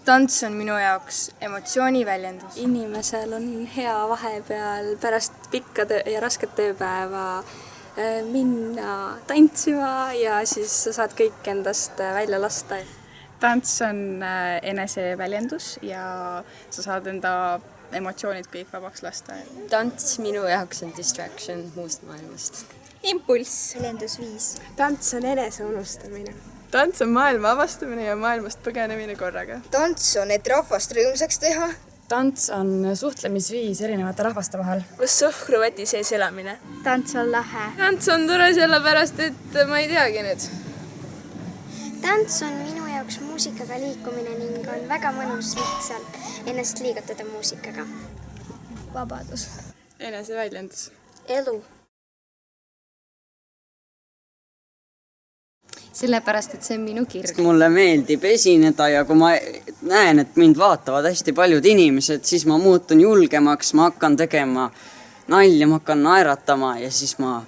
Tants on minu jaoks emotsiooni väljendus. Inimesel on hea vahepeal pärast pikka ja rasket tööpäeva minna tantsima ja siis sa saad kõik endast välja lasta. Tants on eneseväljendus ja sa saad enda emotsioonid kõik vabaks lasta. Tants minu jaoks on distraction muust maailmast. Impulss. väljendusviis. Tants on enese unustamine. Tants on maailma avastamine ja maailmast põgenemine korraga. Tants on, et rahvast rõõmsaks teha. Tants on suhtlemisviis erinevate rahvaste vahel. Kus sõhkru vati sees elamine. Tants on lahe. Tants on tore sellepärast, et ma ei teagi nüüd. Tants on minu jaoks muusikaga liikumine ning on väga mõnus lihtsalt ennast liigutada muusikaga. Vabadus. Eneseväljendus. Elu. Sellepärast, et see on minu kirg. Mulle meeldib esineda ja kui ma näen, et mind vaatavad hästi paljud inimesed, siis ma muutun julgemaks, ma hakkan tegema nalja, ma hakkan naeratama ja siis ma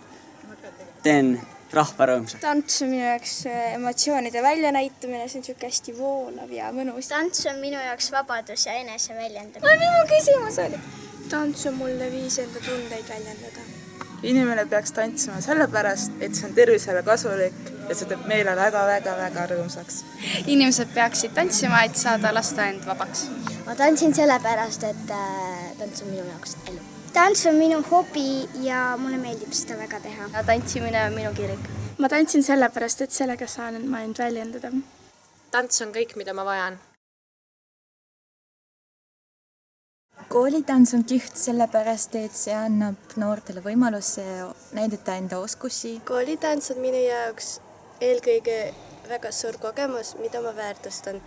teen rahva rõõmsaks. Tants on minu jaoks emotsioonide väljanäitamine, see on niisugune hästi voolav ja mõnus. Tants on minu jaoks vabadus ja eneseväljendamine. Minu küsimus oli. Tants on mulle viis enda tundeid väljendada. Inimene peaks tantsima sellepärast, et see on tervisele kasulik ja see teeb meele väga rõõmsaks. Inimesed peaksid tantsima, et saada lasta end vabaks. Ma tantsin sellepärast, et tants on minu jaoks elu. Tants on minu hobi ja mulle meeldib seda väga teha. Tantsimine on minu kirik. Ma tantsin sellepärast, et sellega saan ma end väljendada. Tants on kõik, mida ma vajan. Koolitants on kihvt sellepärast, et see annab noortele võimaluse näidata enda oskusi. Koolitants on minu jaoks eelkõige väga suur kogemus, mida ma väärtustan.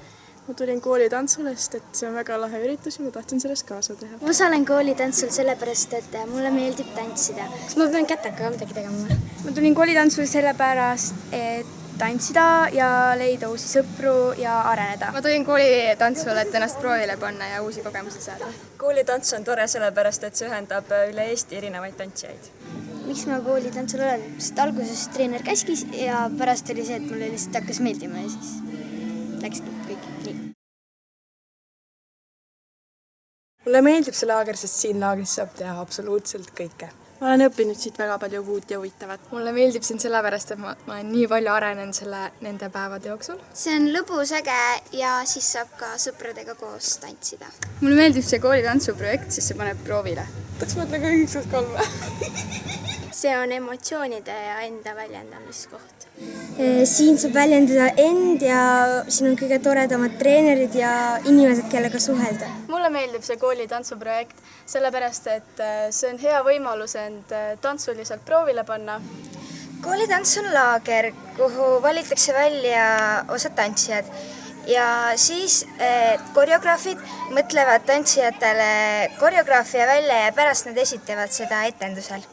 Ma tulin koolitantsule, sest et see on väga lahe üritus ja ma tahtsin sellest kaasa teha. Ma osalen koolitantsul sellepärast, et mulle meeldib tantsida. Kas ma pean kätega midagi tegema? Ma tulin koolitantsule sellepärast, et tantsida ja leida uusi sõpru ja areneda. Ma tulin koolitantsule, et ennast proovile panna ja uusi kogemusi saada. Koolitants on tore sellepärast, et see ühendab üle Eesti erinevaid tantsijaid. Miks ma koolitantsul olen? Sest alguses treener käskis ja pärast oli see, et mulle lihtsalt hakkas meeldima ja siis läkski kõik nii. Mulle meeldib see laager, sest siin laagris saab teha absoluutselt kõike. Ma olen õppinud siit väga palju uut ja huvitavat. Mulle meeldib siin sellepärast, et ma olen nii palju arenenud nende päevade jooksul. See on lõbus, äge ja siis saab ka sõpradega koos tantsida. Mulle meeldib see koolitantsuprojekt, sest see paneb proovile. Tahaks mõtle ka ükskord 3. See on emotsioonide ja enda väljendamiskoht. Siin saab väljendada end ja siin on kõige toredamad treenerid ja inimesed, kellega suhelda. Mulle meeldib see koolitantsuprojekt, sellepärast et see on hea võimalus end tantsuliselt proovile panna. Koolitants on laager, kuhu valitakse välja osad tantsijad ja siis koreograafid mõtlevad tantsijatele koreograafia välja ja pärast nad esitavad seda etendusel.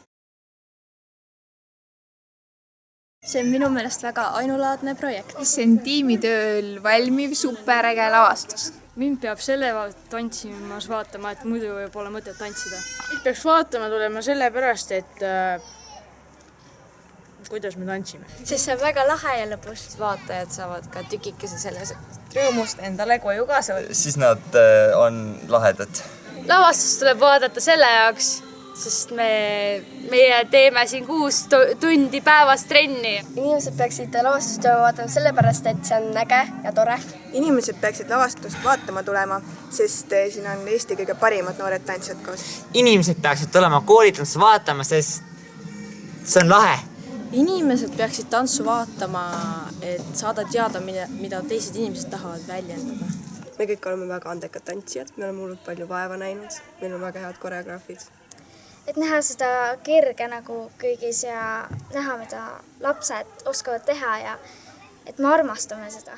See on minu meelest väga ainulaadne projekt. See on tiimitööl valmiv superäge lavastus. Mind peab selle tantsimas vaatama, et muidu pole mõtet tantsida. Mind peaks vaatama tulema sellepärast, et kuidas me tantsime. Sest see on väga lahe ja lõbus. Vaatajad saavad ka tükikese selles rõõmust endale koju kaasa võtta. Siis nad on lahedad. Lavastust tuleb vaadata selle jaoks, sest meie teeme siin 6 tundi päevas trenni. Inimesed peaksid lavastust vaatama sellepärast, et see on äge ja tore. Inimesed peaksid lavastust vaatama tulema, sest siin on Eesti kõige parimad noored tantsijad koos. Inimesed peaksid tulema koolitantsu vaatama, sest see on lahe. Inimesed peaksid tantsu vaatama, et saada teada, mida teised inimesed tahavad väljendada. Me kõik oleme väga andekad tantsijad, me oleme hullult palju vaeva näinud, meil on väga head koreograafid. Et näha seda kirge nagu kõigis ja näha, mida lapsed oskavad teha ja et me armastame seda.